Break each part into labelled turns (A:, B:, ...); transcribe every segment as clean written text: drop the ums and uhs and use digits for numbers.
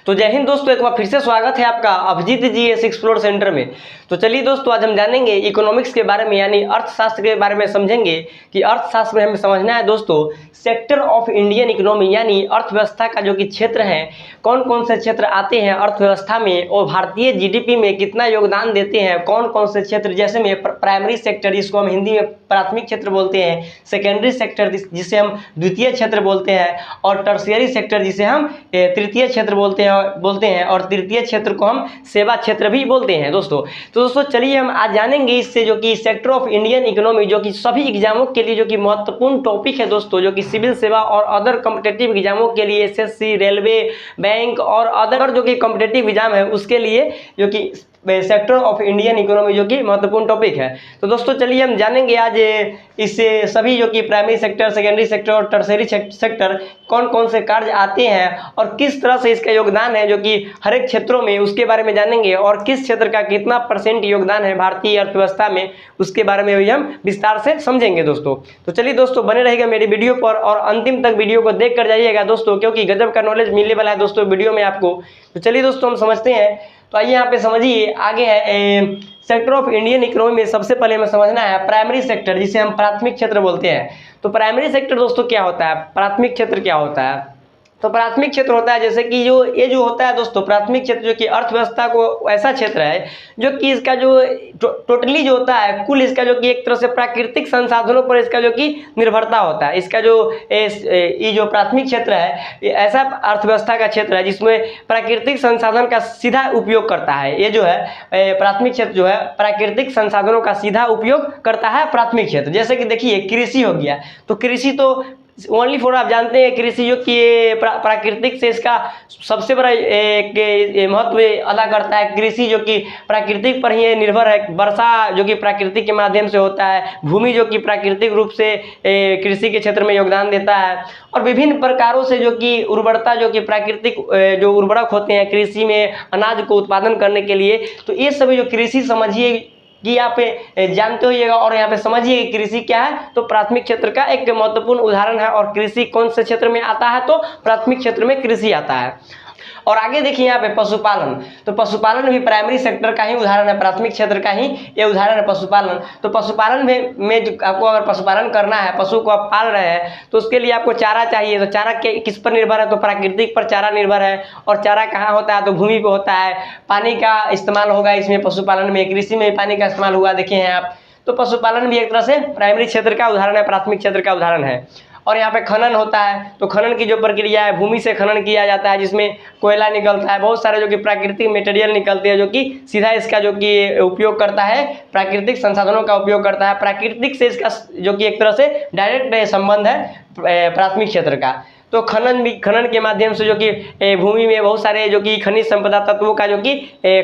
A: तो जय हिंद दोस्तों, एक बार फिर से स्वागत है आपका अभिजीत जीएस एक्सप्लोर सेंटर में। तो चलिए दोस्तों, आज हम जानेंगे इकोनॉमिक्स के बारे में, यानी अर्थशास्त्र के बारे में समझेंगे कि अर्थशास्त्र में हमें समझना है दोस्तों सेक्टर ऑफ इंडियन इकोनॉमी, यानी अर्थव्यवस्था का जो कि क्षेत्र है, कौन कौन से क्षेत्र आते हैं अर्थव्यवस्था में और भारतीय जीडीपी में कितना योगदान देते हैं, कौन कौन से क्षेत्र, जैसे में प्राइमरी सेक्टर जिसको हम हिंदी में प्राथमिक क्षेत्र बोलते हैं, सेकेंडरी सेक्टर जिसे हम द्वितीय क्षेत्र बोलते हैं, और टर्शियरी सेक्टर जिसे हम तृतीय क्षेत्र बोलते हैं और तृतीय क्षेत्र को हम सेवा क्षेत्र भी बोलते हैं दोस्तों। तो दोस्तों चलिए हम आज जानेंगे इससे जो कि सेक्टर ऑफ इंडियन इकोनॉमी, जो कि सभी एग्जामों के लिए जो कि महत्वपूर्ण टॉपिक है दोस्तों, जो कि सिविल सेवा और अदर कॉम्पिटिटिव एग्जामों के लिए, एसएससी, रेलवे, बैंक और अदर जो कि कॉम्पिटिटिव एग्जाम है उसके लिए जो कि सेक्टर ऑफ इंडियन इकोनॉमी जो कि महत्वपूर्ण टॉपिक है। तो दोस्तों चलिए हम जानेंगे आज इससे सभी जो कि प्राइमरी सेक्टर, सेकेंडरी सेक्टर और टर्शियरी सेक्टर कौन कौन से कार्य आते हैं और किस तरह से इसका योगदान है जो कि हर एक क्षेत्रों में, उसके बारे में जानेंगे, और किस क्षेत्र का कितना % योगदान है भारतीय अर्थव्यवस्था में, उसके बारे में भी हम विस्तार से समझेंगे दोस्तों। तो चलिए दोस्तों बने रहेगा मेरी वीडियो पर और अंतिम तक वीडियो को देख कर जाइएगा दोस्तों, क्योंकि गजब का नॉलेज मिलने वाला है दोस्तों वीडियो में आपको। तो चलिए दोस्तों हम समझते हैं। तो आइए यहाँ पे समझिए, आगे है सेक्टर ऑफ इंडियन इकोनॉमी में सबसे पहले हमें समझना है प्राइमरी सेक्टर जिसे हम प्राथमिक क्षेत्र बोलते हैं। तो प्राइमरी सेक्टर दोस्तों क्या होता है, प्राथमिक क्षेत्र क्या होता है? तो प्राथमिक क्षेत्र होता है जैसे कि जो होता है दोस्तों, प्राथमिक क्षेत्र जो कि अर्थव्यवस्था को ऐसा क्षेत्र है जो कि इसका जो टोटली जो होता है, कुल इसका जो कि एक तरह से प्राकृतिक संसाधनों पर इसका जो कि निर्भरता होता है। इसका जो ये जो प्राथमिक क्षेत्र है, ये ऐसा अर्थव्यवस्था का क्षेत्र है जिसमें प्राकृतिक संसाधन का सीधा उपयोग करता है। ये जो है प्राथमिक क्षेत्र जो है प्राकृतिक संसाधनों का सीधा उपयोग करता है प्राथमिक क्षेत्र। जैसे कि देखिए कृषि हो गया, तो कृषि तो ओनली फॉर, आप जानते हैं कृषि जो कि प्राकृतिक से इसका सबसे बड़ा एक महत्व अदा करता है। कृषि जो कि प्राकृतिक पर ही निर्भर है, वर्षा जो कि प्राकृतिक के माध्यम से होता है, भूमि जो कि प्राकृतिक रूप से कृषि के क्षेत्र में योगदान देता है, और विभिन्न प्रकारों से जो कि उर्वरता जो कि प्राकृतिक जो उर्वरक होते हैं कृषि में अनाज को उत्पादन करने के लिए। तो ये सभी जो कृषि समझिए कि आप जानते होइएगा, और यहाँ पे समझिए कि कृषि क्या है, तो प्राथमिक क्षेत्र का एक महत्वपूर्ण उदाहरण है। और कृषि कौन से क्षेत्र में आता है, तो प्राथमिक क्षेत्र में कृषि आता है। और आगे देखिए यहाँ पे पशुपालन, तो पशुपालन भी प्राइमरी सेक्टर का ही उदाहरण है, प्राथमिक क्षेत्र का ही ये उदाहरण है पशुपालन। तो पशुपालन में आपको अगर पशुपालन करना है, पशु को आप पाल रहे हैं, तो उसके लिए आपको चारा चाहिए। तो चारा किस पर निर्भर है, तो प्राकृतिक पर चारा निर्भर है। और चारा कहाँ होता है, तो भूमि पे होता है। पानी का इस्तेमाल होगा इसमें पशुपालन में, कृषि में पानी का इस्तेमाल हुआ देखे हैं आप। तो पशुपालन भी एक तरह से प्राइमरी क्षेत्र का उदाहरण है, प्राथमिक क्षेत्र का उदाहरण है। और यहाँ पे खनन होता है, तो खनन की जो प्रक्रिया है, भूमि से खनन किया जाता है जिसमें कोयला निकलता है, बहुत सारे जो कि प्राकृतिक मटेरियल निकलते हैं जो कि सीधा इसका जो कि उपयोग करता है, प्राकृतिक संसाधनों का उपयोग करता है। प्राकृतिक से इसका जो कि एक तरह से डायरेक्ट संबंध है प्राथमिक क्षेत्र का। तो खनन के माध्यम से जो कि भूमि में बहुत सारे जो कि खनिज संपदा तत्वों का जो कि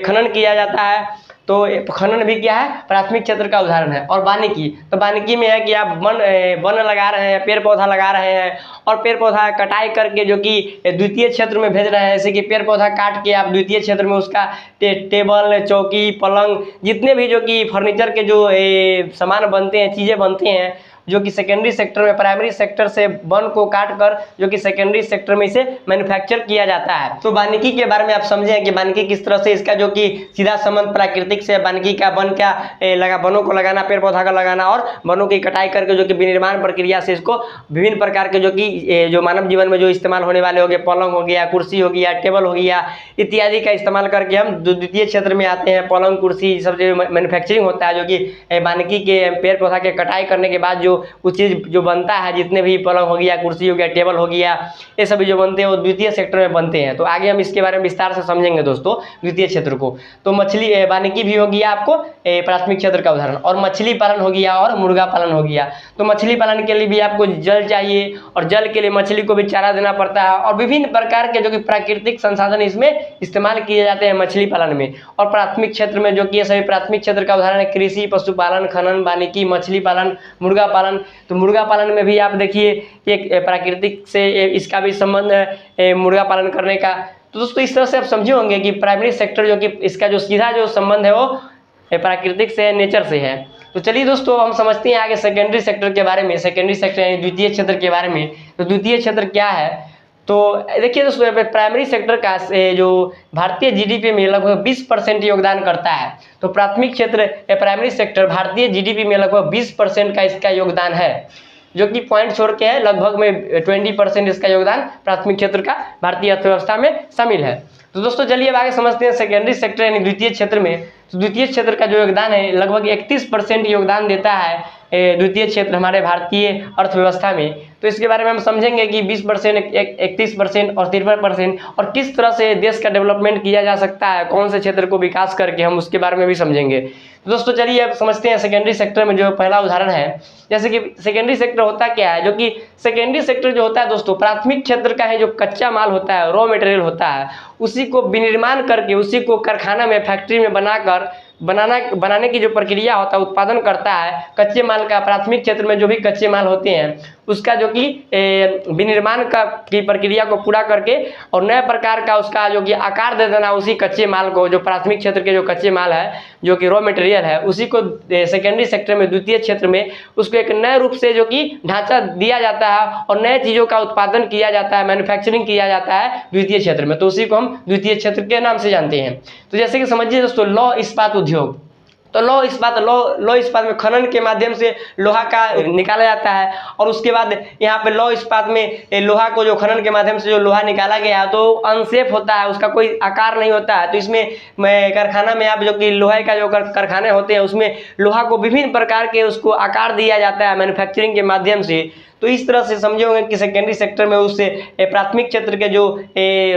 A: खनन किया जाता है। तो खनन भी क्या है, प्राथमिक क्षेत्र का उदाहरण है। और वानिकी, तो वानिकी में है कि आप वन लगा रहे हैं, पेड़ पौधा लगा रहे हैं, और पेड़ पौधा कटाई करके जो कि द्वितीय क्षेत्र में भेज रहे हैं। जैसे कि पेड़ पौधा काट के आप द्वितीय क्षेत्र में उसका टेबल, चौकी, पलंग, जितने भी जो कि फर्नीचर के जो सामान बनते हैं, चीज़ें बनते हैं, जो कि सेकेंडरी सेक्टर में, प्राइमरी सेक्टर से वन को काट कर जो कि सेकेंडरी सेक्टर में इसे मैन्युफैक्चर किया जाता है। तो वानिकी के बारे में आप समझें कि वानिकी किस तरह से इसका जो कि सीधा संबंध प्राकृतिक से, वानिकी का वन क्या वनों को लगाना, पेड़ पौधा का लगाना, और वनों की कटाई करके जो कि विनिर्माण प्रक्रिया से इसको विभिन्न प्रकार के जो कि जो मानव जीवन में जो इस्तेमाल होने वाले हो गए, पलंग हो गया, कुर्सी हो गया, टेबल हो गया, इत्यादि का इस्तेमाल करके हम द्वितीय क्षेत्र में आते हैं। पलंग, कुर्सी सब जो मैन्युफैक्चरिंग होता है, जो कि वानिकी के पेड़ पौधा के कटाई करने के बाद जो कुछ चीज़ जो बनता है, जितने भी पलंग हो गया, कुर्सी हो गया, टेबल हो गया, ये सभी जो बनते हैं वो द्वितीय सेक्टर में बनते हैं। तो आगे हम इसके बारे में विस्तार से समझेंगे दोस्तों द्वितीय क्षेत्र को। तो मछली वानिकी भी हो गया आपको प्राथमिक क्षेत्र का उदाहरण, और मछली पालन हो गया, और मुर्गा पालन हो गया। तो मछली पालन के लिए भी आपको जल चाहिए, और जल के लिए मछली को भी चारा देना पड़ता है, और विभिन्न प्रकार के जो कि प्राकृतिक संसाधन इसमें इस्तेमाल किए जाते हैं मछली पालन में। और प्राथमिक क्षेत्र में जो कि ये सभी प्राथमिक क्षेत्र का उदाहरण है कृषि, पशुपालन, खनन, वानिकी, मछली पालन, मुर्गा पालन। तो मुर्गा पालन में भी आप देखिए एक प्राकृतिक से इसका भी संबंध है मुर्गा पालन करने का। तो दोस्तों इस तरह से आप समझे होंगे कि प्राइमरी सेक्टर जो कि इसका जो सीधा जो संबंध है वो प्राकृतिक से, नेचर से है। तो चलिए दोस्तों हम समझते हैं आगे सेकेंडरी सेक्टर के बारे में, सेकेंडरी सेक्टर यानी द्वितीय क्षेत्र के बारे में। तो द्वितीय क्षेत्र क्या है, तो देखिए दोस्तों, यहाँ पे प्राइमरी सेक्टर का जो भारतीय जीडीपी में लगभग 20% योगदान करता है। तो प्राथमिक क्षेत्र या प्राइमरी सेक्टर भारतीय जीडीपी में लगभग 20% का इसका योगदान है, जो कि पॉइंट छोड़ के है, लगभग में 20% इसका योगदान प्राथमिक क्षेत्र का भारतीय अर्थव्यवस्था में शामिल है। तो दोस्तों चलिए अब आगे समझते हैं सेकेंडरी सेक्टर यानी द्वितीय क्षेत्र में। तो द्वितीय क्षेत्र का जो योगदान है लगभग 31% योगदान देता है द्वितीय क्षेत्र हमारे भारतीय अर्थव्यवस्था में। तो इसके बारे में हम समझेंगे कि 20%, 31% और 53% और किस तरह से देश का डेवलपमेंट किया जा सकता है, कौन से क्षेत्र को विकास करके, हम उसके बारे में भी समझेंगे। तो दोस्तों चलिए अब समझते हैं सेकेंडरी सेक्टर में जो पहला उदाहरण है। जैसे कि सेकेंडरी सेक्टर होता क्या है, जो कि सेकेंडरी सेक्टर जो होता है दोस्तों प्राथमिक क्षेत्र का है, जो कच्चा माल होता है, रॉ मटेरियल होता है, उसी को विनिर्माण करके, उसी को कारखाना में, फैक्ट्री में बनाकर बनाने की जो प्रक्रिया होता है, उत्पादन करता है कच्चे माल का। प्राथमिक क्षेत्र में जो भी कच्चे माल होते हैं उसका जो कि विनिर्माण की प्रक्रिया को पूरा करके और नए प्रकार का उसका जो कि आकार दे देना उसी कच्चे माल को, जो प्राथमिक क्षेत्र के जो कच्चे माल है, जो कि रॉ मटेरियल है, उसी को सेकेंडरी सेक्टर में, द्वितीय क्षेत्र में उसको एक नए रूप से जो कि ढांचा दिया जाता है और नए चीज़ों का उत्पादन किया जाता है, मैन्युफैक्चरिंग किया जाता है द्वितीय क्षेत्र में। तो उसी को हम द्वितीय क्षेत्र के नाम से जानते हैं। तो जैसे कि समझिए दोस्तों लौह इस्पात उद्योग। तो लौह इस्पात में खनन के माध्यम से लोहा का निकाला जाता है और उसके बाद यहाँ पे लौह इस्पात में लोहा को जो खनन के माध्यम से जो लोहा निकाला गया तो अनसेफ होता है, उसका कोई आकार नहीं होता है। तो इसमें कारखाना में आप जो कि लोहे का जो कारखाने होते हैं उसमें लोहा को विभिन्न प्रकार के उसको आकार दिया जाता है मैन्युफैक्चरिंग के माध्यम से। तो इस तरह से समझे होंगे कि सेकेंडरी सेक्टर में उससे प्राथमिक क्षेत्र के जो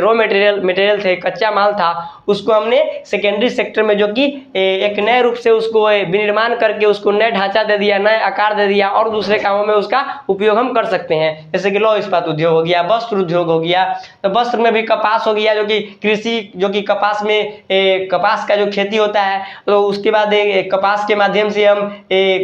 A: रॉ मटेरियल थे, कच्चा माल था, उसको हमने सेकेंडरी सेक्टर में जो कि एक नए रूप से उसको विनिर्माण करके उसको नए ढांचा दे दिया, नए आकार दे दिया और दूसरे कामों में उसका उपयोग हम कर सकते हैं। जैसे कि लौह इस्पात उद्योग हो गया, वस्त्र उद्योग हो गया, तो वस्त्र में भी कपास हो गया, जो कि कृषि, जो कि कपास में कपास का जो खेती होता है, तो उसके बाद कपास के माध्यम से हम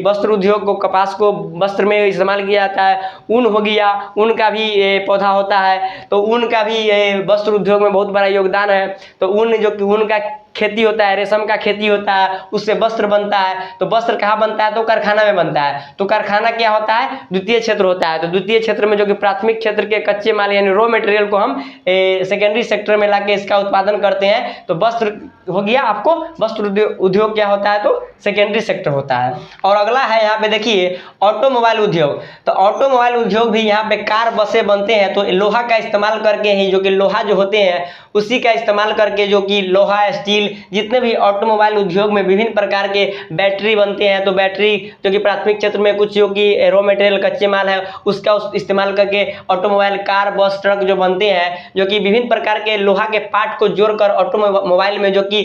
A: वस्त्र उद्योग को, कपास को वस्त्र में इस्तेमाल किया जाता है। ऊन हो गया, ऊन का भी पौधा होता है, तो ऊन का भी वस्त्र उद्योग में बहुत बड़ा योगदान है। तो ऊन, जो कि ऊन का खेती होता है, रेशम का खेती होता है, उससे वस्त्र बनता है। तो वस्त्र कहाँ बनता है, तो कारखाना में बनता है। तो कारखाना क्या होता है, द्वितीय क्षेत्र होता है। तो द्वितीय क्षेत्र में जो कि प्राथमिक क्षेत्र के कच्चे माल यानी रॉ मटेरियल को हम सेकेंडरी सेक्टर में लाके इसका उत्पादन करते हैं। तो वस्त्र हो गया, आपको वस्त्र उद्योग क्या होता है, तो सेकेंडरी सेक्टर होता है। और अगला है यहाँ पे देखिए ऑटोमोबाइल उद्योग। तो ऑटोमोबाइल उद्योग भी यहाँ पे कार, बसें बनते हैं। तो लोहा का इस्तेमाल करके ही, जो कि लोहा जो होते हैं उसी का इस्तेमाल करके, जो कि लोहा, स्टील, जितने भी ऑटोमोबाइल उद्योग में विभिन्न प्रकार के बैटरी बनते हैं। तो बैटरी जो कि प्राथमिक क्षेत्र में कुछ जो कि रॉ मटेरियल कच्चे माल है उसका इस्तेमाल करके ऑटोमोबाइल, कार, बस, ट्रक जो बनते हैं, जो कि विभिन्न प्रकार के लोहा के पार्ट को जोड़कर ऑटोमोबाइल में, जो कि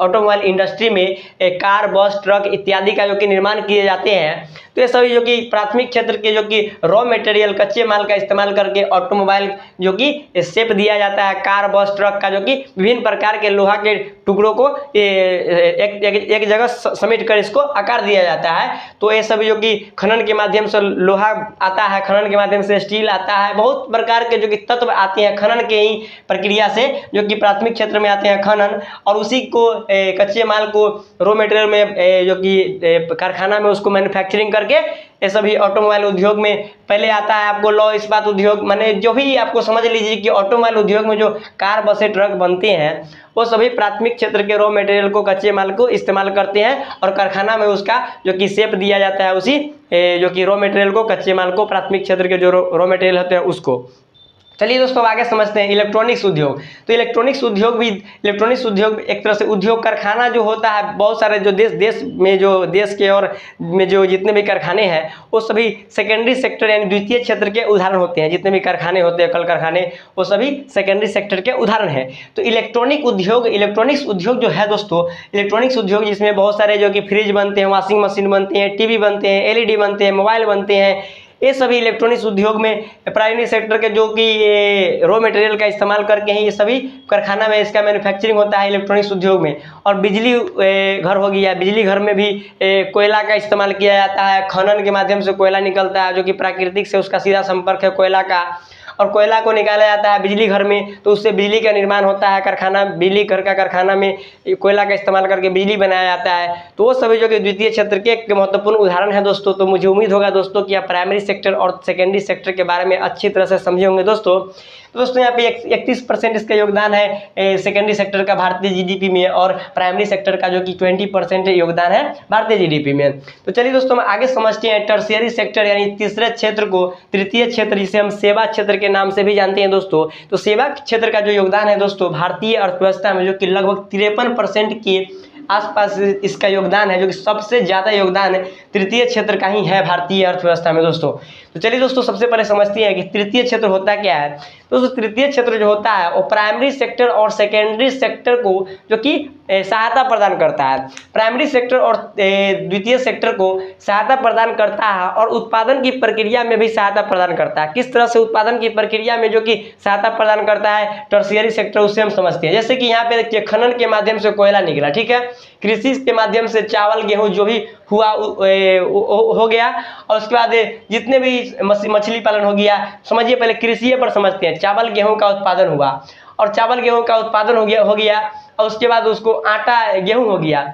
A: ऑटोमोबाइल इंडस्ट्री में कार, बस, ट्रक इत्यादि का जो कि निर्माण किए जाते हैं। तो ये सभी जो कि प्राथमिक क्षेत्र के जो कि रॉ मटेरियल कच्चे माल का इस्तेमाल करके ऑटोमोबाइल जो कि शेप दिया जाता है, कार, बस, ट्रक का, जो कि विभिन्न प्रकार के लोहा के टुकड़ों को एक जगह समेट कर इसको आकार दिया जाता है। तो ये सभी जो कि खनन के माध्यम से लोहा आता है, खनन के माध्यम से स्टील आता है, बहुत प्रकार के जो कि तत्व आते हैं खनन के ही प्रक्रिया से, जो कि प्राथमिक क्षेत्र में आते हैं खनन, और उसी को कच्चे माल को रॉ मटेरियल में जो कि कारखाना में उसको मैन्युफैक्चरिंग करके ये सभी ऑटोमोबाइल उद्योग में पहले आता है आपको लौह इस्पात उद्योग। माने जो भी आपको समझ लीजिए कि ऑटोमोबाइल उद्योग में जो कार, बसें, ट्रक बनते हैं वो सभी प्राथमिक क्षेत्र के रॉ मटेरियल को, कच्चे माल को इस्तेमाल करते हैं और कारखाना में उसका जो कि शेप दिया जाता है उसी जो कि रॉ मटेरियल को, कच्चे माल को, प्राथमिक क्षेत्र के जो रॉ मटेरियल होते हैं उसको। चलिए दोस्तों आगे समझते हैं इलेक्ट्रॉनिक्स उद्योग। तो इलेक्ट्रॉनिक्स उद्योग एक तरह से उद्योग कारखाना जो होता है, बहुत सारे जो देश के और में जो जितने भी कारखाने हैं वो सभी सेकेंडरी सेक्टर यानी द्वितीय क्षेत्र के उदाहरण होते हैं। जितने भी कारखाने होते हैं, कल कारखाने, वो सभी सेकेंडरी सेक्टर के उदाहरण हैं। तो इलेक्ट्रॉनिक्स उद्योग जो है दोस्तों, इलेक्ट्रॉनिक्स उद्योग जिसमें बहुत सारे जो कि फ्रिज बनते हैं, वॉशिंग मशीन बनते हैं, टीवी बनते हैं, एलईडी बनते हैं, मोबाइल बनते हैं, ये सभी इलेक्ट्रॉनिक्स उद्योग में प्राइमरी सेक्टर के जो कि रॉ मटेरियल का इस्तेमाल करके ही ये सभी कारखाना में इसका मैन्युफैक्चरिंग होता है इलेक्ट्रॉनिक्स उद्योग में। और बिजली घर हो गया, बिजली घर में भी कोयला का इस्तेमाल किया जाता है। खनन के माध्यम से कोयला निकलता है, जो कि प्राकृतिक से उसका सीधा संपर्क है कोयला का, और कोयला को निकाला जाता है बिजली घर में, तो उससे बिजली का निर्माण होता है। कारखाना, बिजली घर का कारखाना में कोयला का इस्तेमाल करके बिजली बनाया जाता है। तो वो सभी जो कि द्वितीय क्षेत्र के एक महत्वपूर्ण उदाहरण है दोस्तों। तो मुझे उम्मीद होगा दोस्तों कि आप प्राइमरी सेक्टर और सेकेंडरी सेक्टर के बारे में अच्छी तरह से समझे होंगे दोस्तों। तो दोस्तों यहाँ पे 31% इसका योगदान है सेकेंडरी सेक्टर का भारतीय जीडीपी में, और प्राइमरी सेक्टर का जो कि 20% योगदान है भारतीय जीडीपी में। तो चलिए दोस्तों हम आगे समझते हैं टर्शियरी सेक्टर यानी तीसरे क्षेत्र को, तृतीय क्षेत्र जिसे हम सेवा क्षेत्र के नाम से भी जानते हैं दोस्तों। तो सेवा क्षेत्र का जो योगदान है दोस्तों भारतीय अर्थव्यवस्था में, जो कि लगभग 53% के आसपास इसका योगदान है, जो कि सबसे ज़्यादा योगदान है तृतीय क्षेत्र का ही है भारतीय अर्थव्यवस्था में दोस्तों। तो चलिए दोस्तों सबसे पहले समझते हैं कि तृतीय क्षेत्र होता क्या है। दोस्तों तृतीय क्षेत्र जो होता है वो प्राइमरी सेक्टर और सेकेंडरी सेक्टर को जो कि सहायता प्रदान करता है। प्राइमरी सेक्टर और द्वितीय सेक्टर को सहायता प्रदान करता है और उत्पादन की प्रक्रिया में भी सहायता प्रदान करता है। किस तरह से उत्पादन की प्रक्रिया में जो कि सहायता प्रदान करता है टर्शियरी सेक्टर, उससे हम समझते हैं। जैसे कि यहाँ पे देखिए खनन के माध्यम से कोयला निकला, ठीक है, कृषि के माध्यम से चावल गेहूँ जो भी हुआ हो गया, और उसके बाद जितने भी मछली पालन हो गया। समझिए पहले कृषि पर समझते हैं। चावल गेहूं का उत्पादन हुआ, और चावल गेहूं का उत्पादन हो गया और उसके बाद उसको आटा गेहूं हो गया।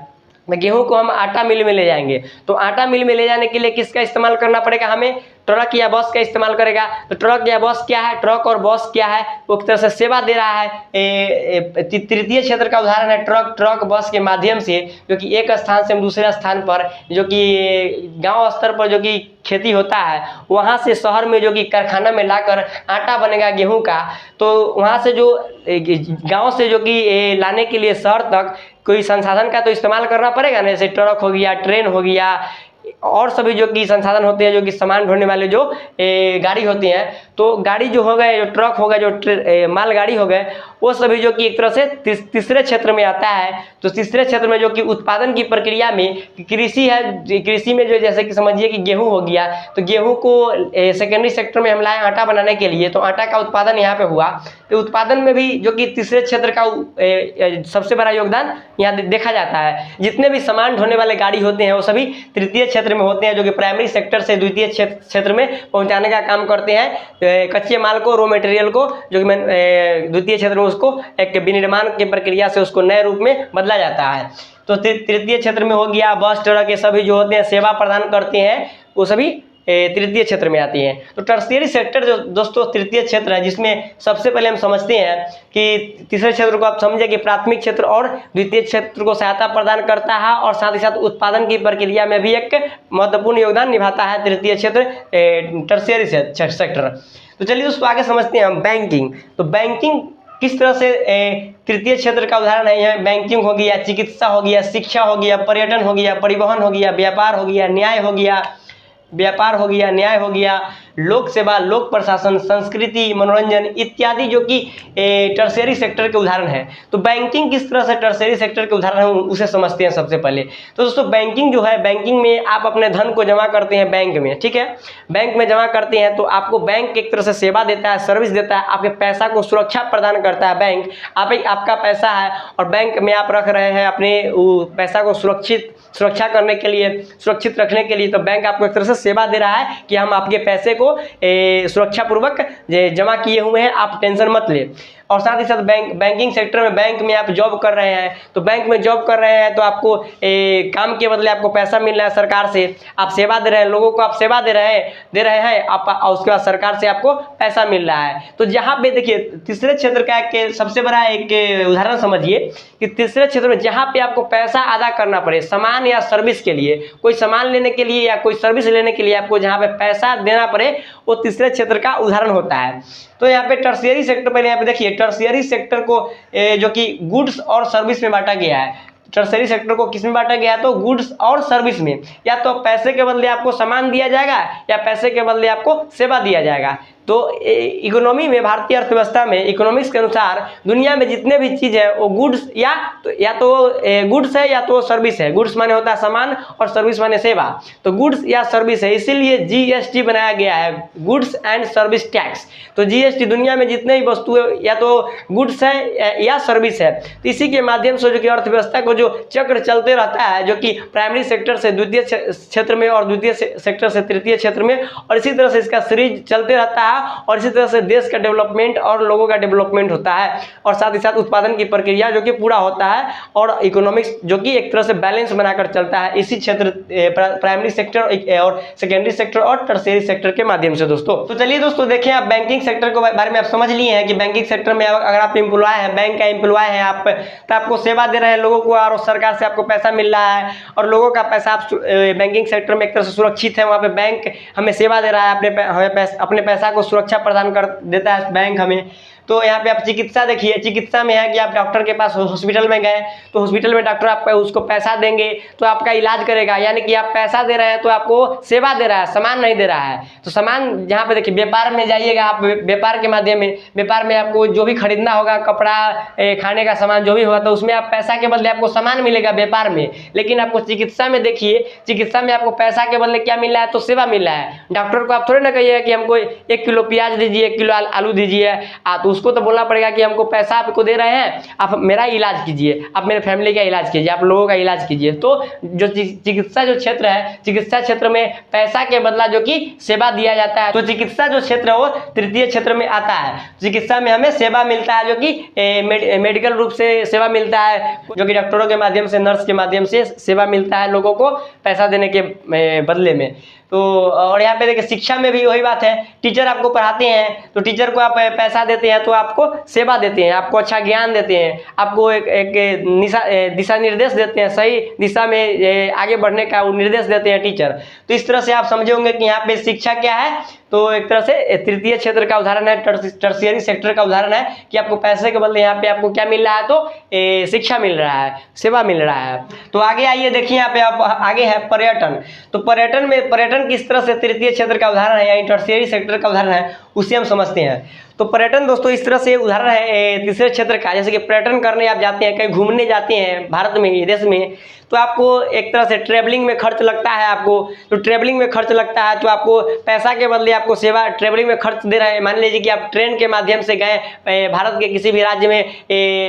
A: गेहूं को हम आटा मिल में ले जाएंगे, तो आटा मिल में ले जाने के लिए किसका इस्तेमाल करना पड़ेगा हमें? ट्रक या बस का इस्तेमाल करेगा। तो ट्रक या बस क्या है? ट्रक और बस क्या है? वो एक तरह से सेवा दे रहा है। तृतीय क्षेत्र का उदाहरण है ट्रक बस के माध्यम से, जो कि एक स्थान से हम दूसरे स्थान पर, जो कि गांव स्तर पर जो कि खेती होता है, वहां से शहर में जो कि कारखाना में लाकर आटा बनेगा गेहूं का, तो वहां से जो गांव से जो कि लाने के लिए शहर तक कोई संसाधन का तो इस्तेमाल करना पड़ेगा ना, जैसे ट्रक हो गया, ट्रेन हो गया, और सभी जो कि संसाधन होते हैं, जो कि सामान ढोने वाले जो गाड़ी होती हैं। तो गाड़ी जो हो गए, जो ट्रक हो गए, जो मालगाड़ी हो गए, वो सभी जो कि एक तरह से तीसरे क्षेत्र में आता है। तो तीसरे क्षेत्र में जो कि उत्पादन की प्रक्रिया में कृषि है, कृषि में जो जैसे कि समझिए कि गेहूं हो गया, तो गेहूं को सेकेंडरी सेक्टर में हम लाए आटा बनाने के लिए, तो आटा का उत्पादन यहाँ पे हुआ। तो उत्पादन में भी जो कि तीसरे क्षेत्र का सबसे बड़ा योगदान यहाँ देखा जाता है। जितने भी सामान ढोने वाले गाड़ी होते हैं वो सभी तृतीय क्षेत्र में होते हैं, जो कि प्राइमरी सेक्टर से द्वितीय क्षेत्र में पहुंचाने का काम करते हैं। कच्चे माल को, रॉ मटेरियल को, जो कि द्वितीय क्षेत्र में उसको एक विनिर्माण की प्रक्रिया से उसको नए रूप में बदला जाता है। तो तृतीय क्षेत्र में हो गया बस, ट्रक, के सभी जो होते हैं सेवा प्रदान करते हैं, वो सभी तृतीय क्षेत्र में आती हैं। तो टर्शियरी सेक्टर जो दोस्तों तृतीय क्षेत्र है, जिसमें सबसे पहले हम समझते हैं कि तीसरे क्षेत्र को आप समझे कि प्राथमिक क्षेत्र और द्वितीय क्षेत्र को सहायता प्रदान करता है, और साथ ही साथ उत्पादन की प्रक्रिया में भी एक महत्वपूर्ण योगदान निभाता है तृतीय क्षेत्र टर्शियरी सेक्टर। तो चलिए दोस्तों आगे समझते हैं हम बैंकिंग। तो बैंकिंग किस तरह से तृतीय क्षेत्र का उदाहरण है? यह बैंकिंग हो गया, चिकित्सा हो गया, शिक्षा हो गया, पर्यटन हो गया, परिवहन हो गया, व्यापार हो गया, न्याय हो गया, लोक सेवा, लोक प्रशासन, संस्कृति, मनोरंजन इत्यादि जो कि टर्शियरी सेक्टर के उदाहरण है। तो बैंकिंग किस तरह से टर्शियरी सेक्टर के उदाहरण है उसे समझते हैं सबसे पहले। तो दोस्तों बैंकिंग जो है, बैंकिंग में आप अपने धन को जमा करते हैं बैंक में, ठीक है, बैंक में जमा करते हैं, तो आपको बैंक एक तरह से सेवा देता है, सर्विस देता है, आपके पैसा को सुरक्षा प्रदान करता है बैंक। आपका पैसा है और बैंक में आप रख रहे हैं अपने पैसा को सुरक्षा करने के लिए, सुरक्षित रखने के लिए, तो बैंक आपको एक तरह से सेवा दे रहा है कि हम आपके पैसे को सुरक्षा पूर्वक जमा किए हुए हैं, आप टेंशन मत ले। और साथ ही साथ बैंकिंग सेक्टर में, बैंक में आप जॉब कर रहे हैं, तो बैंक में जॉब कर रहे हैं तो आपको काम के बदले आपको पैसा मिल रहा है सरकार से, आप सेवा दे रहे हैं, लोगों को आप सेवा दे रहे हैं आप, उसके बाद सरकार से आपको पैसा मिल रहा है। तो जहाँ पे देखिए तीसरे क्षेत्र का एक सबसे बड़ा एक उदाहरण समझिए कि तीसरे क्षेत्र में जहाँ पे आपको पैसा अदा करना पड़े सामान या सर्विस के लिए, कोई सामान लेने के लिए या कोई सर्विस लेने के लिए आपको जहाँ पे पैसा देना पड़े, वो तीसरे क्षेत्र का उदाहरण होता है। तो यहाँ पे टर्शियरी सेक्टर, पहले यहाँ पे देखिए टर्शियरी सेक्टर को जो कि गुड्स और सर्विस में बांटा गया है। टर्शियरी सेक्टर को किस में बांटा गया? तो गुड्स और सर्विस में। या तो पैसे के बदले आपको सामान दिया जाएगा या पैसे के बदले आपको सेवा दिया जाएगा। तो इकोनॉमी में, भारतीय अर्थव्यवस्था में, इकोनॉमिक्स के अनुसार दुनिया में जितने भी चीज़ है वो गुड्स या तो गुड्स है या तो सर्विस है। गुड्स माने होता है सामान और सर्विस माने सेवा, तो गुड्स या सर्विस है, इसीलिए जीएसटी बनाया गया है, गुड्स एंड सर्विस टैक्स। तो जीएसटी दुनिया में जितने भी वस्तुएं या तो गुड्स है या सर्विस है, तो इसी के माध्यम से जो कि अर्थव्यवस्था को जो चक्र चलते रहता है, जो कि प्राइमरी सेक्टर से द्वितीय क्षेत्र में और द्वितीय सेक्टर से तृतीय क्षेत्र में, और इसी तरह से इसका सीरीज चलते रहता है है और इसी तरह से देश का डेवलपमेंट और लोगों का डेवलपमेंट होता है और साथ ही साथ उत्पादन की प्रक्रिया जो कि पूरा होता है और इकोनॉमिक्स जो कि एक तरह से बैलेंस बनाकर चलता है इसी क्षेत्र प्राइमरी सेक्टर और सेकेंडरी सेक्टर और टर्शियरी सेक्टर के माध्यम से दोस्तों। तो चलिए दोस्तों देखें, आप बैंकिंग सेक्टर के बारे में आप समझ लिए हैं कि बैंकिंग सेक्टर में अगर आप एम्प्लॉय हैं, बैंक का एम्प्लॉय हैं आप, तो आपको सेवा दे रहे हैं लोगों को और सरकार से आपको पैसा मिल रहा है और लोगों का पैसा आप बैंकिंग सेक्टर में एक तरह से सुरक्षित है। वहाँ पे बैंक हमें सेवा दे रहा है, अपने पैसा को सुरक्षा प्रदान कर देता है बैंक हमें। तो यहाँ पे आप चिकित्सा देखिए, चिकित्सा में है कि आप डॉक्टर के पास हॉस्पिटल में गए तो हॉस्पिटल में डॉक्टर आपको उसको पैसा देंगे तो आपका इलाज करेगा, यानी कि आप पैसा दे रहे हैं तो आपको सेवा दे रहा है, सामान नहीं दे रहा है। तो सामान जहाँ पे देखिए व्यापार में जाइएगा आप, व्यापार के माध्यम में, व्यापार में आपको जो भी खरीदना होगा, कपड़ा खाने का सामान जो भी होगा, तो उसमें आप पैसा के बदले आपको सामान मिलेगा व्यापार में। लेकिन आपको चिकित्सा में देखिए, चिकित्सा में आपको पैसा के बदले क्या मिल रहा है, तो सेवा मिल रहा है। डॉक्टर को आप थोड़े ना कहिएगा कि हमको 1 किलो प्याज दीजिए, 1 किलो आलू दीजिए, तो उसको तो बोलना पड़ेगा कि हमको पैसा आपको दे रहे हैं, आप मेरा इलाज कीजिए, आप मेरे फैमिली का इलाज कीजिए, आप लोगों का इलाज कीजिए। तो जो चिकित्सा जो क्षेत्र है, चिकित्सा क्षेत्र में पैसा के बदला जो कि सेवा दिया जाता है, तो चिकित्सा जो क्षेत्र है वो तृतीय क्षेत्र में आता है। चिकित्सा में हमें सेवा मिलता है जो कि मेडिकल रूप से सेवा मिलता है, जो कि डॉक्टरों के माध्यम से, नर्स के माध्यम से सेवा मिलता है लोगों को पैसा देने के बदले में। तो और यहाँ पे देखिए शिक्षा में भी वही बात है, टीचर आपको पढ़ाते हैं तो टीचर को आप पैसा देते हैं तो आपको सेवा देते हैं, आपको अच्छा ज्ञान देते हैं, आपको एक दिशा निर्देश देते हैं, सही दिशा में आगे बढ़ने का वो निर्देश देते हैं टीचर। तो इस तरह से आप समझे होंगे कि यहाँ पे शिक्षा क्या है, तो एक तरह से तृतीय क्षेत्र का उदाहरण है, टर्शियरी सेक्टर का उदाहरण है कि आपको पैसे के बदले यहाँ पे आपको क्या मिल रहा है, तो शिक्षा मिल रहा है, सेवा मिल रहा है। तो आगे आइए देखिए, यहाँ पे आप आगे है पर्यटन। तो पर्यटन में, पर्यटन किस तरह से तृतीय क्षेत्र का उदाहरण है या टर्शियरी सेक्टर का उदाहरण है, उसे हम समझते हैं। तो पर्यटन दोस्तों इस तरह से उदाहरण है तीसरे क्षेत्र का। जैसे कि पर्यटन करने आप जाते हैं, कहीं घूमने जाते हैं भारत में, विदेश में, तो आपको एक तरह से ट्रैवलिंग में खर्च लगता है आपको। तो ट्रैवलिंग में खर्च लगता है तो आपको पैसा के बदले आपको सेवा ट्रैवलिंग में खर्च दे रहे हैं। मान लीजिए कि आप ट्रेन के माध्यम से गए भारत के किसी भी राज्य में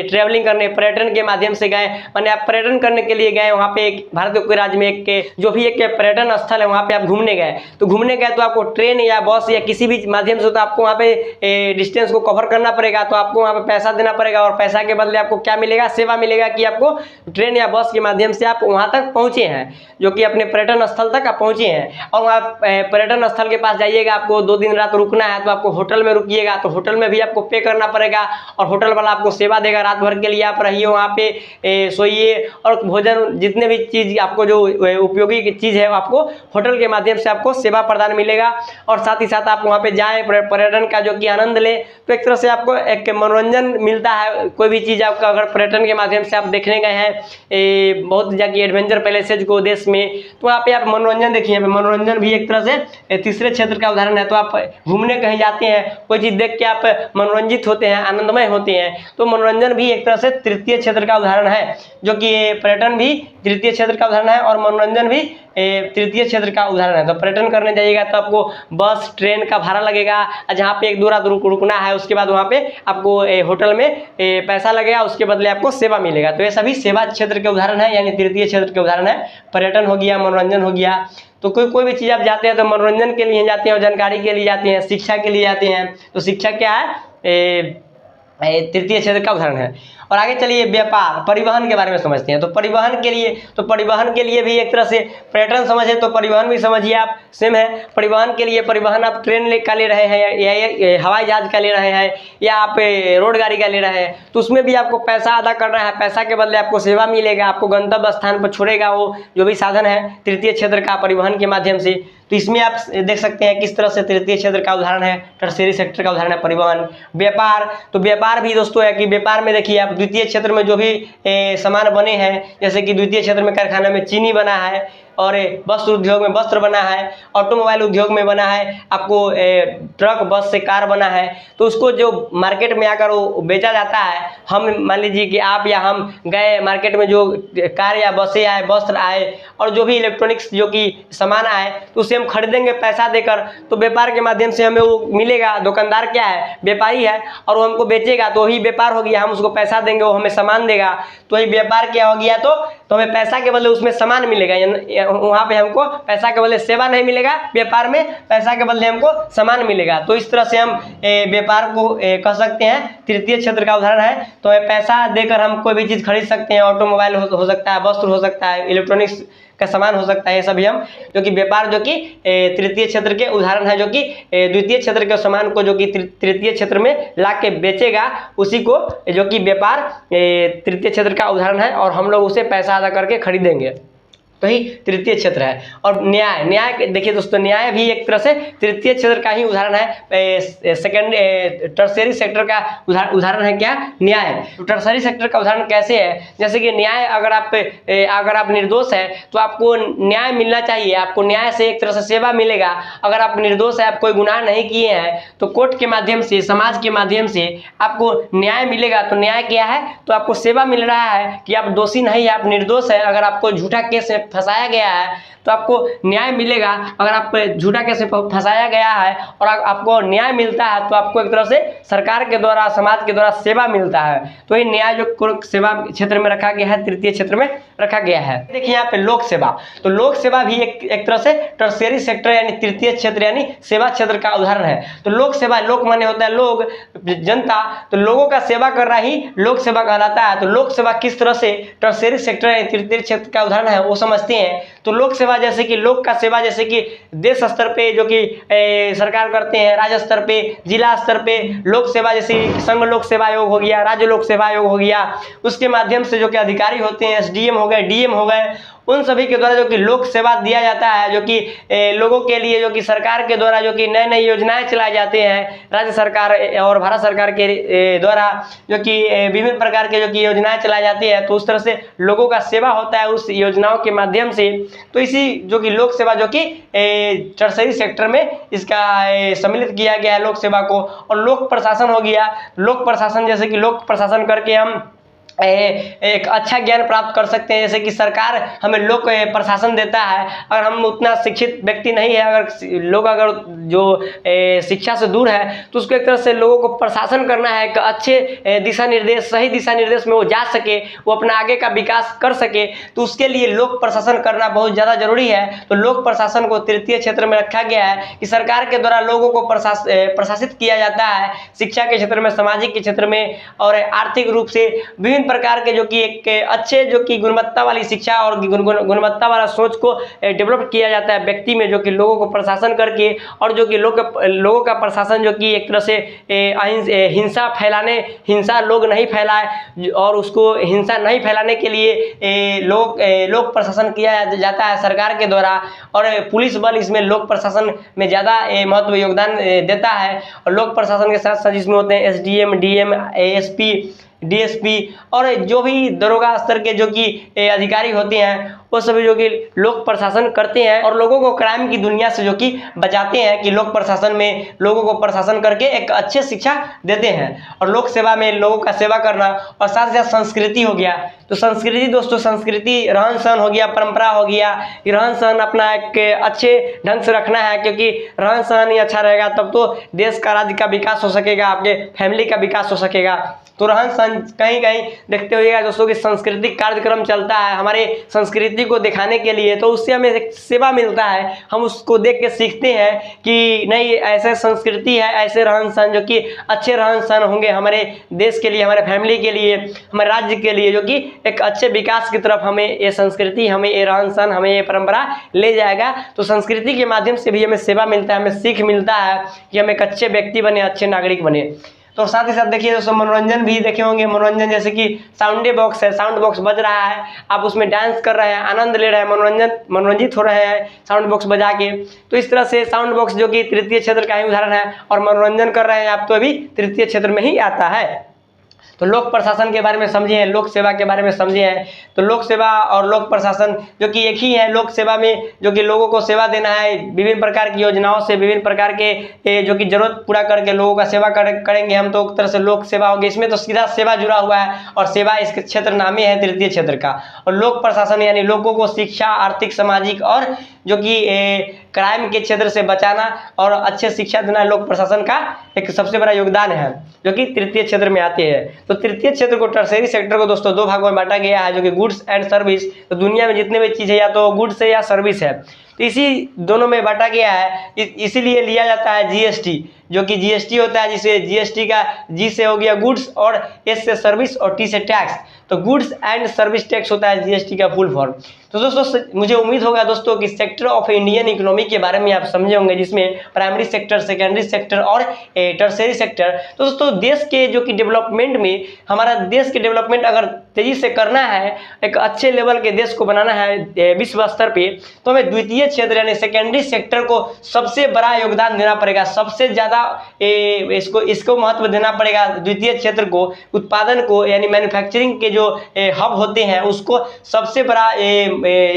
A: ट्रैवलिंग करने, पर्यटन के माध्यम से गए, माने आप पर्यटन करने के लिए गए वहाँ पे, भारत के कोई राज्य में एक जो भी एक पर्यटन स्थल है वहाँ पे आप घूमने गए। तो घूमने गए तो आपको ट्रेन या बस या किसी भी माध्यम से, तो आपको वहाँ पे डिस्टेंस को कवर करना पड़ेगा, तो आपको वहाँ पे पैसा देना पड़ेगा और पैसा के बदले आपको क्या मिलेगा, सेवा मिलेगा कि आपको ट्रेन या बस के माध्यम से आप वहाँ तक पहुँचे हैं, जो कि अपने पर्यटन स्थल तक आप पहुँचे हैं। और वहाँ पर्यटन स्थल के पास जाइएगा, आपको 2 दिन रात रुकना है तो आपको होटल में रुकिएगा, तो होटल में भी आपको पे करना पड़ेगा और होटल वाला आपको सेवा देगा, रात भर के लिए आप रहिए वहाँ पे, सोइए और भोजन जितने भी चीज़ आपको जो उपयोगी चीज़ है आपको होटल के माध्यम से आपको सेवा प्रदान मिलेगा। और साथ ही साथ आप वहाँ पे जाएँ, पर्यटन का जो कि आनंद लें, तो एक तरह से आपको एक मनोरंजन मिलता है। कोई भी चीज़ आपका अगर पर्यटन के माध्यम से आप देखने गए हैं बहुत जगह एडवेंचर पैलेसेज को देश में, तो वहाँ पे आप मनोरंजन देखिए, मनोरंजन भी एक तरह से तीसरे क्षेत्र का उदाहरण है। तो आप घूमने कहीं जाते हैं, कोई चीज़ देख के आप मनोरंजित होते हैं, आनंदमय होते हैं, तो मनोरंजन भी एक तरह से तृतीय क्षेत्र का उदाहरण है, जो कि पर्यटन भी तृतीय क्षेत्र का उदाहरण है और मनोरंजन भी तृतीय क्षेत्र का उदाहरण है। तो पर्यटन करने जाइएगा तो आपको बस ट्रेन का भाड़ा लगेगा, जहाँ पे 1-2 रात रुकना है, उसके बाद वहाँ पे आपको होटल में पैसा लगेगा, उसके बदले आपको सेवा मिलेगा। तो ये सभी सेवा क्षेत्र के उदाहरण है, यानी तृतीय क्षेत्र के उदाहरण है। पर्यटन हो गया, मनोरंजन हो गया। तो कोई भी चीज़ आप जाते हैं तो मनोरंजन के लिए जाते हैं और जानकारी के लिए जाते हैं, शिक्षा के लिए जाते हैं। तो शिक्षा क्या है, तृतीय क्षेत्र का उदाहरण है। और आगे चलिए व्यापार, परिवहन के बारे में समझते हैं। तो परिवहन के लिए भी एक तरह से पर्यटन समझे तो परिवहन भी समझिए आप, सेम है। परिवहन के लिए, परिवहन आप ट्रेन का ले रहे हैं या हवाई जहाज का ले रहे हैं या आप रोड गाड़ी का ले रहे हैं, तो उसमें भी आपको पैसा अदा करना है, पैसा के बदले आपको सेवा मिलेगा, आपको गंतव्य स्थान पर छोड़ेगा वो जो भी साधन है तृतीय क्षेत्र का परिवहन के माध्यम से। तो इसमें आप देख सकते हैं किस तरह से तृतीय क्षेत्र का उदाहरण है, टर्शियरी सेक्टर का उदाहरण है परिवहन। व्यापार, तो व्यापार भी दोस्तों है कि व्यापार में देखिए आप द्वितीय क्षेत्र में जो भी सामान बने हैं, जैसे कि द्वितीय क्षेत्र में कारखाना में चीनी बना है और वस्त्र उद्योग में वस्त्र बना है, ऑटोमोबाइल उद्योग में बना है, आपको ट्रक बस से कार बना है, तो उसको जो मार्केट में आकर वो बेचा जाता है। हम मान लीजिए कि आप या हम गए मार्केट में, जो कार या बसें आए, वस्त्र आए और जो भी इलेक्ट्रॉनिक्स जो कि सामान आए, तो उसे हम खरीदेंगे पैसा देकर। तो व्यापार के माध्यम से हमें वो मिलेगा। दुकानदार क्या है, व्यापारी है, और वो हमको बेचेगा, तो वही व्यापार हो गया। हम उसको पैसा देंगे, वो हमें सामान देगा, तो वही व्यापार क्या हो गया। तो तो हमें पैसा के बदले उसमें सामान मिलेगा, वहाँ पे हमको पैसा के बदले सेवा नहीं मिलेगा, व्यापार में पैसा के बदले हमको सामान मिलेगा। तो इस तरह से हम व्यापार को कह सकते हैं तृतीय क्षेत्र का उदाहरण है। तो पैसा देकर हम कोई भी चीज़ खरीद सकते हैं, ऑटोमोबाइल हो सकता है, वस्त्र हो सकता है, इलेक्ट्रॉनिक्स का सामान हो सकता है, ये सभी हम जो कि व्यापार जो कि तृतीय क्षेत्र के उदाहरण है, जो कि द्वितीय क्षेत्र के सामान को जो कि तृतीय क्षेत्र में ला के बेचेगा उसी को जो कि व्यापार तृतीय क्षेत्र का उदाहरण है, और हम लोग उसे पैसा अदा करके खरीदेंगे, तो ही तृतीय क्षेत्र है। और न्याय देखिए दोस्तों, न्याय भी एक तरह से तृतीय क्षेत्र का ही उदाहरण है। सेकंड टर्सरी सेक्टर का उदाहरण है क्या, न्याय। तो टर्सरी सेक्टर का उदाहरण कैसे है, जैसे कि न्याय, अगर आप निर्दोष है तो आपको न्याय मिलना चाहिए, आपको न्याय से एक तरह से सेवा मिलेगा। अगर आप निर्दोष है, आप कोई गुनाह नहीं किए हैं, तो कोर्ट के माध्यम से, समाज के माध्यम से आपको न्याय मिलेगा। तो न्याय क्या है, तो आपको सेवा मिल रहा है कि आप दोषी नहीं है, आप निर्दोष है। अगर आपको झूठा केस में फंसाया गया है तो आपको न्याय मिलेगा। अगर आप झूठा केस में फंसाया गया है और आपको न्याय मिलता है तो आपको एक तरह से सरकार के द्वारा, समाज के द्वारा सेवा मिलता है। तो ये न्याय जो सेवा क्षेत्र में रखा गया है, तृतीय क्षेत्र में रखा गया है। देखिए यहाँ पे लोक सेवा, तो लोक सेवा भी एक तरह से टर्शियरी सेक्टर यानी तृतीय क्षेत्र यानी सेवा क्षेत्र का उदाहरण है। तो लोक सेवा, लोक माने होता है लोग, जनता, तो लोगों का सेवा करना ही लोक सेवा कहलाता है। तो लोक सेवा किस तरह से टर्शियरी सेक्टर यानी तृतीय क्षेत्र का उदाहरण है वो समझते हैं। तो लोक सेवा जैसे कि लोक का सेवा, जैसे कि देश स्तर पे जो कि सरकार करते हैं, राज्य स्तर पे, जिला स्तर पे लोक सेवा, जैसे संघ लोक सेवा आयोग हो गया, राज्य लोक सेवा आयोग हो गया, उसके माध्यम से जो कि अधिकारी होते हैं, एसडीएम हो गए, डीएम हो गए, उन सभी के द्वारा जो कि लोक सेवा दिया जाता है, जो कि लोगों के लिए जो कि सरकार के द्वारा जो कि नई नई योजनाएं चलाए जाते हैं, राज्य सरकार और भारत सरकार के द्वारा जो कि विभिन्न प्रकार के जो कि योजनाएं चलाई जाती है। तो उस तरह से लोगों का सेवा होता है उस योजनाओं के माध्यम से। तो इसी जो कि लोक सेवा जो कि टर्शरी सेक्टर में इसका सम्मिलित किया गया है लोक सेवा को। और लोक प्रशासन हो गया, लोक प्रशासन जैसे कि लोक प्रशासन करके हम एक अच्छा ज्ञान प्राप्त कर सकते हैं। जैसे कि सरकार हमें लोक प्रशासन देता है, अगर हम उतना शिक्षित व्यक्ति नहीं है, अगर जो शिक्षा से दूर है, तो उसको एक तरह से लोगों को प्रशासन करना है, एक अच्छे दिशा निर्देश, सही दिशा निर्देश में वो जा सके, वो अपना आगे का विकास कर सके, तो उसके लिए लोक प्रशासन करना बहुत ज़्यादा जरूरी है। तो लोक प्रशासन को तृतीय क्षेत्र में रखा गया है कि सरकार के द्वारा लोगों को प्रशासित किया जाता है, शिक्षा के क्षेत्र में, सामाजिक के क्षेत्र में, और आर्थिक रूप से विभिन्न प्रकार के जो कि एक अच्छे जो कि गुणवत्ता वाली शिक्षा और गुणवत्ता वाला सोच को डेवलप किया जाता है व्यक्ति में, जो कि लोगों को प्रशासन करके, और जो कि लोगों का प्रशासन जो कि एक तरह से हिंसा लोग नहीं फैलाए, और उसको हिंसा नहीं फैलाने के लिए लोक प्रशासन किया जाता है सरकार के द्वारा। और पुलिस बल इसमें लोक प्रशासन में ज़्यादा महत्व योगदान देता है। और लोक प्रशासन के साथ साथ इसमें होते हैं एसडीएम, डीएम, एएसपी, डीएसपी, और जो भी दरोगा स्तर के जो कि अधिकारी होते हैं, वो सभी जो कि लोक प्रशासन करते हैं और लोगों को क्राइम की दुनिया से जो कि बचाते हैं, कि लोक प्रशासन में लोगों को प्रशासन करके एक अच्छे शिक्षा देते हैं। और लोक सेवा में लोगों का सेवा करना, और साथ ही साथ संस्कृति हो गया। तो संस्कृति दोस्तों, संस्कृति रहन सहन हो गया, परंपरा हो गया, रहन सहन अपना एक अच्छे ढंग से रखना है, क्योंकि रहन सहन ही अच्छा रहेगा तब तो देश का, राज्य का विकास हो सकेगा, आपके फैमिली का विकास हो सकेगा। तो रहन सहन कहीं कहीं देखते होइएगा दोस्तों कि सांस्कृतिक कार्यक्रम चलता है हमारे संस्कृति को दिखाने के लिए, तो उससे हमें एक सेवा मिलता है, हम उसको देख के सीखते हैं कि नहीं ऐसे संस्कृति है, ऐसे रहन सहन जो कि अच्छे रहन सहन होंगे हमारे देश के लिए, हमारे फैमिली के लिए, हमारे राज्य के लिए, जो कि एक अच्छे विकास की तरफ हमें ये संस्कृति, हमें ये रहन सहन, हमें ये परंपरा ले जाएगा। तो संस्कृति के माध्यम से भी हमें सेवा मिलता है, हमें सीख मिलता है कि हम एक अच्छे व्यक्ति बने, अच्छे नागरिक बने। तो साथ ही साथ देखिए दोस्तों, मनोरंजन भी देखे होंगे। मनोरंजन जैसे कि साउंड बॉक्स है, साउंड बॉक्स बज रहा है, आप उसमें डांस कर रहे हैं, आनंद ले रहे हैं, मनोरंजित हो रहे हैं साउंड बॉक्स बजा के। तो इस तरह से साउंड बॉक्स जो कि तृतीय क्षेत्र का ही उदाहरण है, और मनोरंजन कर रहे हैं आप, तो अभी तृतीय क्षेत्र में ही आता है। तो लोक प्रशासन के बारे में समझे हैं, लोक सेवा के बारे में समझे हैं। तो लोक सेवा और लोक प्रशासन जो कि एक ही है। लोक सेवा में जो कि लोगों को सेवा देना है, विभिन्न प्रकार की योजनाओं से, विभिन्न प्रकार के जो कि जरूरत पूरा करके लोगों का सेवा करेंगे हम, तो एक तरह से लोक सेवा होगी। इसमें तो सीधा सेवा जुड़ा हुआ है, और सेवा इसके क्षेत्र नाम ही है तृतीय क्षेत्र का। और लोक प्रशासन यानी लोगों को शिक्षा, आर्थिक, सामाजिक और जो कि क्राइम के क्षेत्र से बचाना और अच्छे शिक्षा देना लोक प्रशासन का एक सबसे बड़ा योगदान है, जो कि तृतीय क्षेत्र में आते हैं। तो तृतीय क्षेत्र को, टर्सरी सेक्टर को दोस्तों दो भागों में बांटा गया है, जो कि गुड्स एंड सर्विस। तो दुनिया में जितने भी चीज़ है या तो गुड्स है या सर्विस है, तो इसी दोनों में बांटा गया है। इसीलिए लिया जाता है जीएसटी, जो कि जीएसटी होता है, जिसे जीएसटी का जी से हो गया गुड्स और एस से सर्विस और टी से टैक्स। तो गुड्स एंड सर्विस टैक्स होता है जीएसटी का फुल फॉर्म। तो दोस्तों मुझे उम्मीद होगा दोस्तों कि सेक्टर ऑफ इंडियन इकोनॉमी के बारे में आप समझे होंगे, जिसमें प्राइमरी सेक्टर, सेकेंडरी सेक्टर और टर्सरी सेक्टर। तो दोस्तों देश के जो कि डेवलपमेंट में, हमारा देश के डेवलपमेंट अगर तेजी से करना है, एक अच्छे लेवल के देश को बनाना है विश्व स्तर पे, तो हमें द्वितीय क्षेत्र यानी सेकेंडरी सेक्टर को सबसे बड़ा योगदान देना पड़ेगा, सबसे ज़्यादा इसको महत्व देना पड़ेगा। द्वितीय क्षेत्र को, उत्पादन को, यानी मैन्युफैक्चरिंग के जो हब होते हैं उसको सबसे बड़ा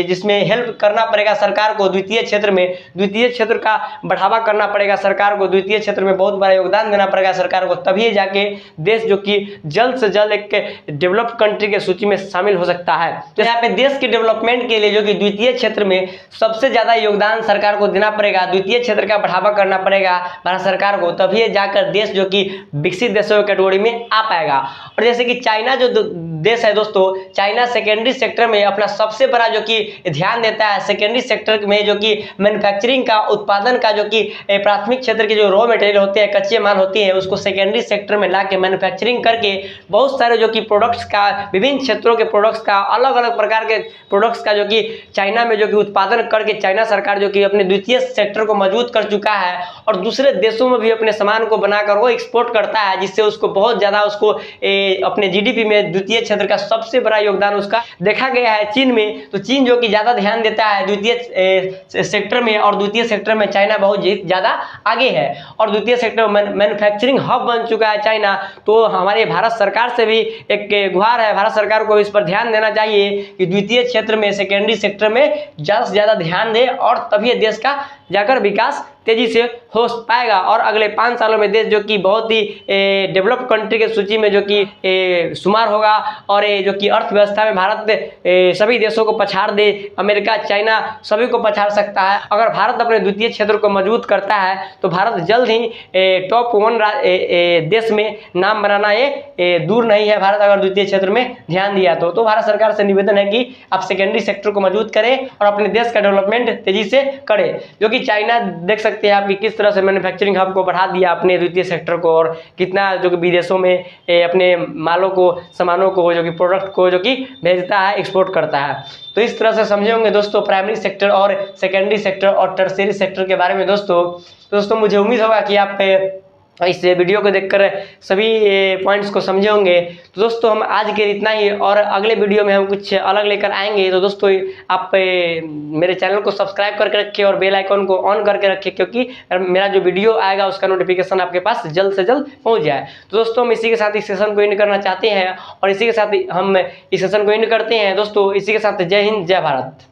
A: जिसमें हेल्प करना पड़ेगा सरकार को। द्वितीय क्षेत्र में, द्वितीय क्षेत्र का बढ़ावा करना पड़ेगा सरकार को, द्वितीय क्षेत्र में बहुत बड़ा योगदान देना पड़ेगा सरकार को, तभी जाके देश जो कि जल्द से जल्द एक डेवलप्ड कंट्री के सूची में शामिल हो सकता है। तो यहाँ पे देश के डेवलपमेंट के लिए जो कि द्वितीय क्षेत्र में सबसे ज्यादा योगदान सरकार को देना पड़ेगा, द्वितीय क्षेत्र का बढ़ावा करना पड़ेगा भारत सरकार को, तभी जाकर देश जो कि विकसित देशों की कैटेगरी में आ पाएगा। और जैसे कि चाइना जो देश है दोस्तों, चाइना सेकेंडरी सेक्टर में अपना सबसे बड़ा जो कि ध्यान देता है, सेकेंडरी सेक्टर में जो कि मैन्युफैक्चरिंग का, उत्पादन का, जो कि प्राथमिक क्षेत्र के जो रॉ मटेरियल होते हैं, कच्चे माल होती है, उसको सेकेंडरी सेक्टर में लाके मैन्युफैक्चरिंग करके बहुत सारे जो कि प्रोडक्ट्स का, विभिन्न क्षेत्रों के प्रोडक्ट्स का, अलग अलग प्रकार के प्रोडक्ट्स का जो कि चाइना में जो कि उत्पादन करके चाइना सरकार जो कि अपने द्वितीय सेक्टर को मजबूत कर चुका है और दूसरे देशों में भी अपने सामान को बनाकर वो एक्सपोर्ट करता है, जिससे उसको बहुत ज़्यादा उसको अपने जीडीपी में द्वितीय क्षेत्र का सबसे बड़ा योगदान उसका देखा गया है चीन में। तो चीन जो कि ज़्यादा ध्यान देता है द्वितीय सेक्टर में, और द्वितीय सेक्टर में चाइना बहुत ज़्यादा आगे है और द्वितीय सेक्टर में मैन्युफैक्चरिंग हब बन चुका है चाइना। तो हमारे भारत सरकार से भी एक गुहार है, भारत सरकार को इस पर ध्यान देना चाहिए कि द्वितीय क्षेत्र में, सेकेंडरी सेक्टर में ज़्यादा से ज़्यादा ध्यान दे, और तभी देश का जाकर विकास तेजी से हो पाएगा। और अगले 5 सालों में देश जो कि बहुत ही डेवलप्ड कंट्री के सूची में जो कि शुमार होगा, और जो कि अर्थव्यवस्था में भारत सभी देशों को पछाड़ दे, अमेरिका, चाइना सभी को पछाड़ सकता है। अगर भारत अपने द्वितीय क्षेत्र को मजबूत करता है तो भारत जल्द ही टॉप 1 देश में नाम बनाना ये दूर नहीं है, भारत अगर द्वितीय क्षेत्र में ध्यान दिया तो भारत सरकार से निवेदन है कि आप सेकेंडरी सेक्टर को मजबूत करें और अपने देश का डेवलपमेंट तेजी से करें। जो कि चाइना देख सकते हैं आप कि किस तरह से मैन्युफैक्चरिंग हब को बढ़ा दिया अपने द्वितीय सेक्टर को, और कितना जो कि विदेशों में अपने मालों को, सामानों को, जो कि प्रोडक्ट को जो कि भेजता है, एक्सपोर्ट करता है। तो इस तरह से समझे होंगे दोस्तों प्राइमरी सेक्टर और सेकेंडरी सेक्टर और टर्सरी सेक्टर के बारे में दोस्तों मुझे उम्मीद होगा कि आप इस वीडियो को देखकर सभी पॉइंट्स को समझे होंगे। तो दोस्तों हम आज के इतना ही, और अगले वीडियो में हम कुछ अलग लेकर आएंगे। तो दोस्तों आप मेरे चैनल को सब्सक्राइब करके रखें और बेल आइकन को ऑन करके रखें, क्योंकि मेरा जो वीडियो आएगा उसका नोटिफिकेशन आपके पास जल्द से जल्द पहुंच जाए। तो दोस्तों हम इसी के साथ इस सेशन को एंड करना चाहते हैं, और इसी के साथ हम इस सेशन को एंड करते हैं दोस्तों। इसी के साथ जय हिंद, जय भारत।